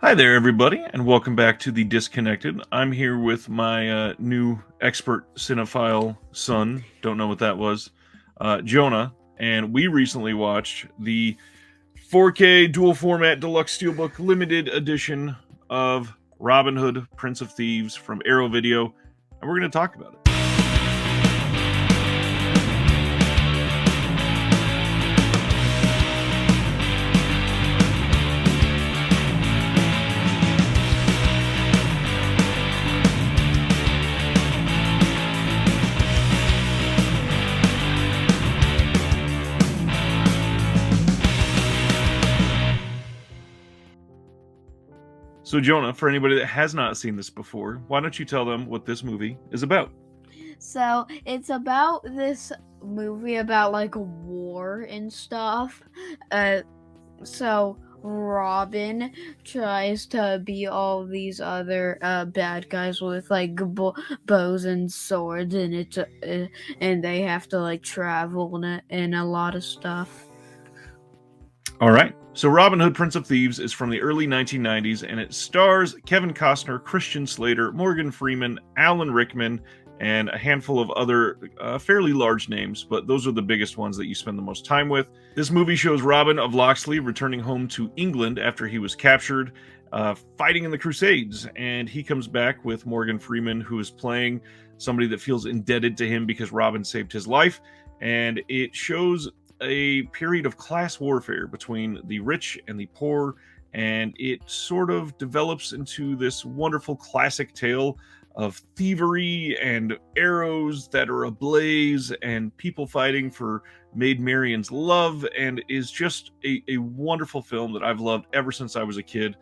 Hi there, everybody, and welcome back to The Disconnected. I'm here with my new expert cinephile son, don't know what that was, Jonah, and we recently watched the 4K dual format deluxe steelbook limited edition of Robin Hood, Prince of Thieves from Arrow Video, and we're going to talk about it. So, Jonah, for anybody that has not seen this before, why don't you tell them what this movie is about? So it's about this movie about like war and stuff. So Robin tries to beat all these other bad guys with like bows and swords, and and they have to like travel and a lot of stuff. All right. So Robin Hood, Prince of Thieves is from the early 1990s, and it stars Kevin Costner, Christian Slater, Morgan Freeman, Alan Rickman, and a handful of other fairly large names, but those are the biggest ones that you spend the most time with. This movie shows Robin of Locksley returning home to England after he was captured, fighting in the Crusades, and he comes back with Morgan Freeman, who is playing somebody that feels indebted to him because Robin saved his life, and it shows a period of class warfare between the rich and the poor, and it sort of develops into this wonderful classic tale of thievery and arrows that are ablaze and people fighting for Maid Marian's love, and is just a wonderful film that I've loved ever since I was a kid.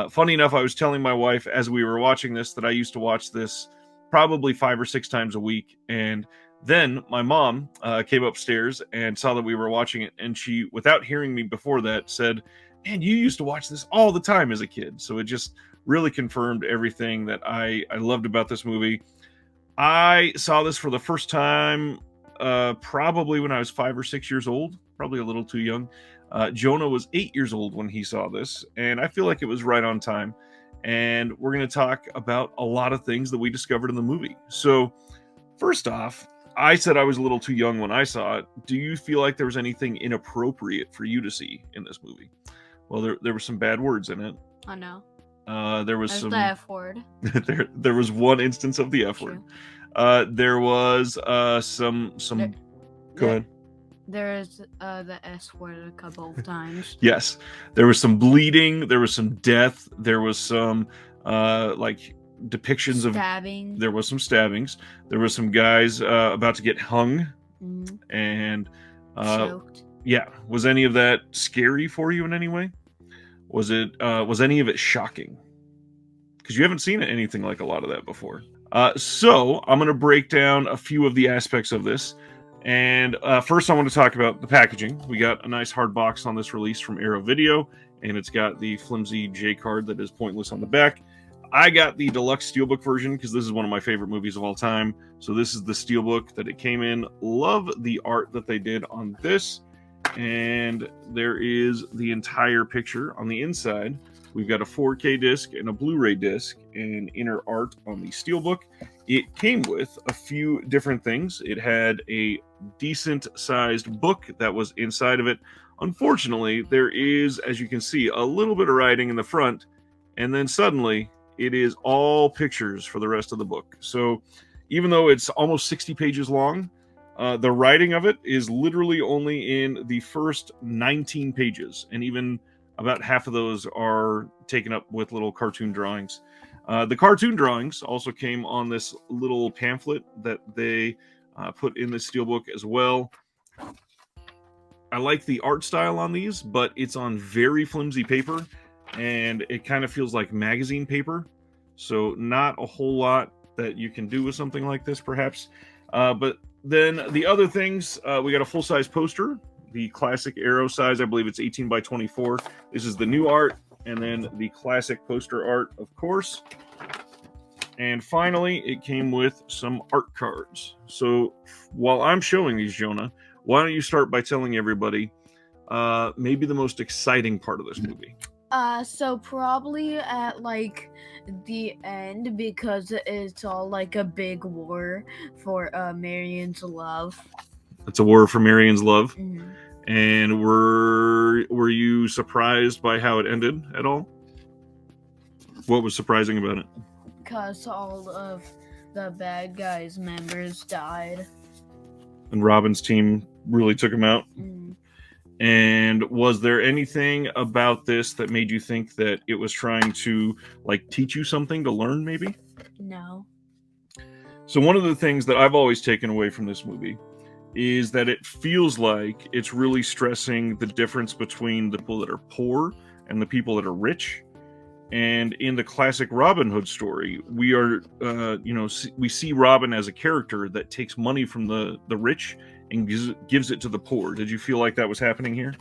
Funny enough, I was telling my wife as we were watching this that I used to watch this probably 5 or 6 times a week, and then my mom came upstairs and saw that we were watching it, and she, without hearing me before that, said, "Man, you used to watch this all the time as a kid." So it just really confirmed everything that I loved about this movie. I saw this for the first time probably when I was 5 or 6 years old, probably a little too young. Jonah was 8 years old when he saw this, and I feel like it was right on time. And we're going to talk about a lot of things that we discovered in the movie. So, first off, I said I was a little too young when I saw it. Do you feel like there was anything inappropriate for you to see in this movie? Well, there were some bad words in it. I know. There was That's some the F word. there was one instance of the F word. There was some. Go ahead. There's the S word a couple of times. Yes, there was some bleeding. There was some death. There was some like depictions of stabbing. There was some stabbings. There was some guys about to get hung, and choked. Yeah, was any of that scary for you in any way? Was any of it shocking? Because you haven't seen anything like a lot of that before. So I'm going to break down a few of the aspects of this. And first, I want to talk about the packaging. We got a nice hard box on this release from Arrow Video, and it's got the flimsy J card that is pointless on the back. I got the deluxe steelbook version because this is one of my favorite movies of all time. So this is the steelbook that it came in. Love the art that they did on this. And there is the entire picture on the inside. We've got a 4K disc and a Blu-ray disc and inner art on the steelbook. It came with a few different things. It had a decent sized book that was inside of it. Unfortunately, there is, as you can see, a little bit of writing in the front, and then suddenly it is all pictures for the rest of the book. So even though it's almost 60 pages long, the writing of it is literally only in the first 19 pages, and even about half of those are taken up with little cartoon drawings. The cartoon drawings also came on this little pamphlet that they put in the steelbook as well. I like the art style on these, but it's on very flimsy paper, and it kind of feels like magazine paper. So not a whole lot that you can do with something like this, perhaps. But then the other things, we got a full-size poster, the classic Arrow size. I believe it's 18 by 24. This is the new art, and then the classic poster art, of course. And finally, it came with some art cards. So while I'm showing these, Jonah, why don't you start by telling everybody maybe the most exciting part of this movie? So probably at like the end because it's all like a big war for Marion's love. It's a war for Marion's love. Mhm. And were you surprised by how it ended at all? What was surprising about it? Because all of the bad guys' members died. And Robin's team really took him out. Mm. And was there anything about this that made you think that it was trying to like teach you something to learn, maybe? No. So one of the things that I've always taken away from this movie is that it feels like it's really stressing the difference between the people that are poor and the people that are rich. And in the classic Robin Hood story, we are, we see Robin as a character that takes money from the rich and gives it to the poor. Did you feel like that was happening here?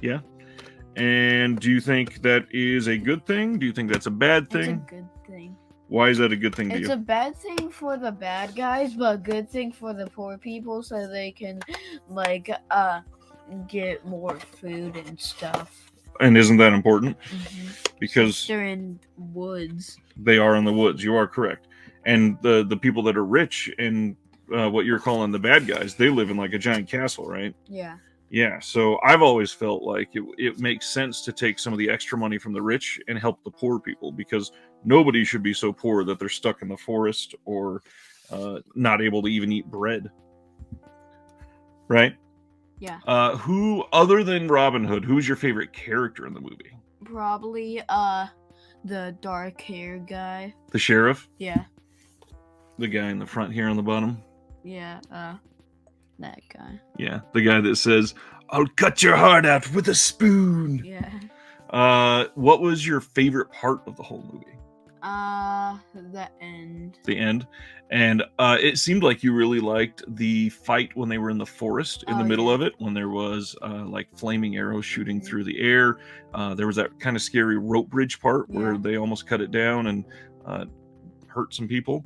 Yeah. And do you think that is a good thing? Do you think that's a bad thing? It's a good thing. Why is that a good thing to It's you? a bad thing for the bad guys, but a good thing for the poor people so they can like get more food and stuff. And isn't that important? Mm-hmm. Because they're in woods. They are in the woods. You are correct. And the people that are rich and what you're calling the bad guys, they live in like a giant castle, right? Yeah. Yeah. So I've always felt like it makes sense to take some of the extra money from the rich and help the poor people, because nobody should be so poor that they're stuck in the forest or not able to even eat bread. Right? Yeah. Who, other than Robin Hood, who's your favorite character in the movie? Probably the dark hair guy. The sheriff? Yeah. The guy in the front here on the bottom? Yeah, that guy. Yeah, the guy that says, "I'll cut your heart out with a spoon." Yeah. What was your favorite part of the whole movie? The end. The end. And it seemed like you really liked the fight when they were in the forest in the middle of it, when there was like flaming arrows shooting through the air. There was that kind of scary rope bridge part where they almost cut it down and hurt some people.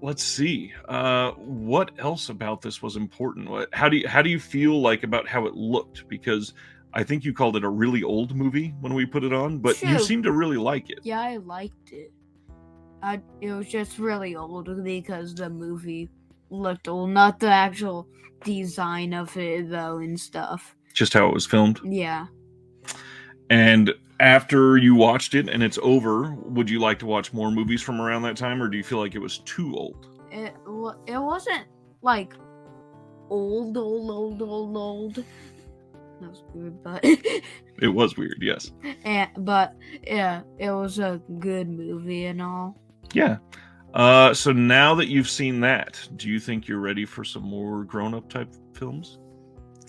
Let's see. What else about this was important? How do you feel like about how it looked? Because I think you called it a really old movie when we put it on, but you seem to really like it. Yeah, I liked it. It was just really old because the movie looked old, not the actual design of it though and stuff. Just how it was filmed. Yeah. And after you watched it and it's over, would you like to watch more movies from around that time, or do you feel like it was too old? It wasn't like old. That was weird, but it was weird, yes. But yeah, it was a good movie and all. Yeah. So now that you've seen that, do you think you're ready for some more grown-up type films?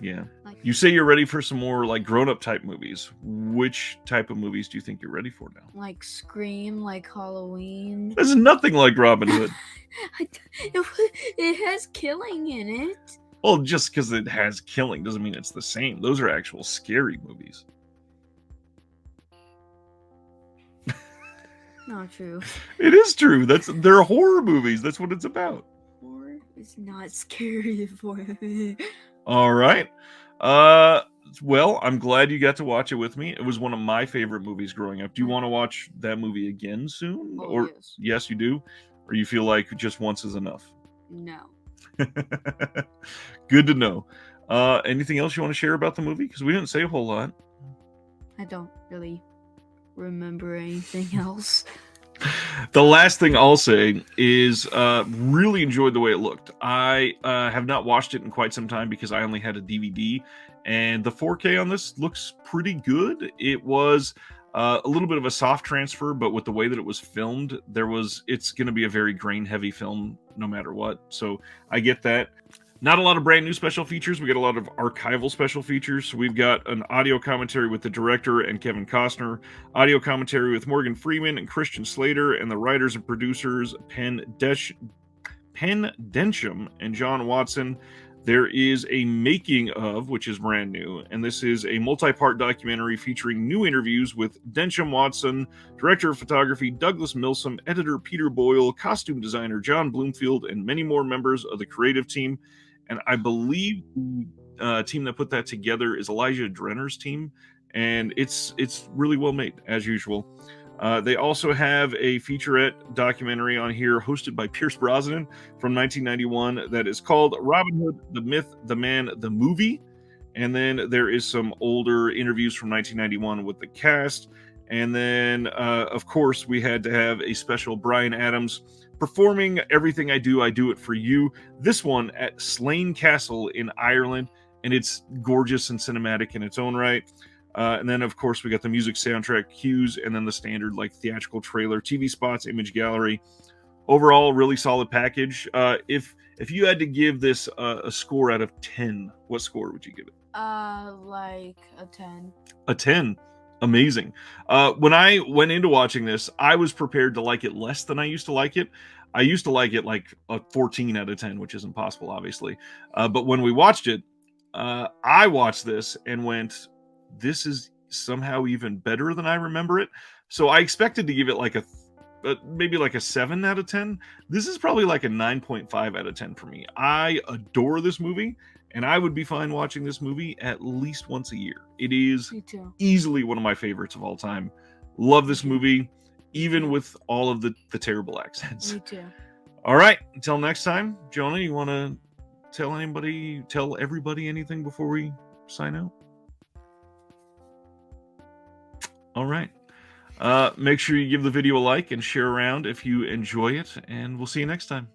Yeah. You say you're ready for some more like grown-up type movies. Which type of movies do you think you're ready for now? Like Scream, like Halloween. There's nothing like Robin Hood. It has killing in it. Well, just because it has killing doesn't mean it's the same. Those are actual scary movies. Not true. It is true. They're horror movies. That's what it's about. Horror is not scary for me. All right. Well, I'm glad you got to watch it with me. It was one of my favorite movies growing up. Do you want to watch that movie again soon? Or yes, you do? Or you feel like just once is enough? No. Good to know. Anything else you want to share about the movie? Because we didn't say a whole lot. I don't really remember anything else. The last thing I'll say is really enjoyed the way it looked. I have not watched it in quite some time because I only had a DVD, and the 4K on this looks pretty good. It was a little bit of a soft transfer, but with the way that it was filmed, it's going to be a very grain heavy film no matter what. So I get that. Not a lot of brand new special features. We got a lot of archival special features. So we've got an audio commentary with the director and Kevin Costner, audio commentary with Morgan Freeman and Christian Slater, and the writers and producers Penn Densham and John Watson. There is a making of, which is brand new, and this is a multi-part documentary featuring new interviews with Densham Watson, director of photography Douglas Milsom, editor Peter Boyle, costume designer John Bloomfield, and many more members of the creative team. And I believe the team that put that together is Elijah Drenner's team, and it's really well made as usual. They also have a featurette documentary on here hosted by Pierce Brosnan from 1991 that is called Robin Hood, the Myth, the Man, the Movie. And then there is some older interviews from 1991 with the cast. And then, of course, we had to have a special Bryan Adams performing Everything I Do It For You. This one at Slane Castle in Ireland. And it's gorgeous and cinematic in its own right. And then, of course, we got the music soundtrack cues and then the standard like theatrical trailer, TV spots, image gallery. Overall, really solid package. If you had to give this a score out of 10, what score would you give it? Like a 10. A 10. Amazing. When I went into watching this, I was prepared to like it less than I used to like it. I used to like it like a 14 out of 10, which isn't possible, obviously. But when we watched it, I watched this and went, this is somehow even better than I remember it. So I expected to give it like maybe like a 7 out of 10. This is probably like a 9.5 out of 10 for me. I adore this movie, and I would be fine watching this movie at least once a year. It is easily one of my favorites of all time. Love this movie, even with all of the terrible accents. Me too. All right, until next time, Jonah, you want to tell everybody anything before we sign out? All right. Make sure you give the video a like and share around if you enjoy it, and we'll see you next time.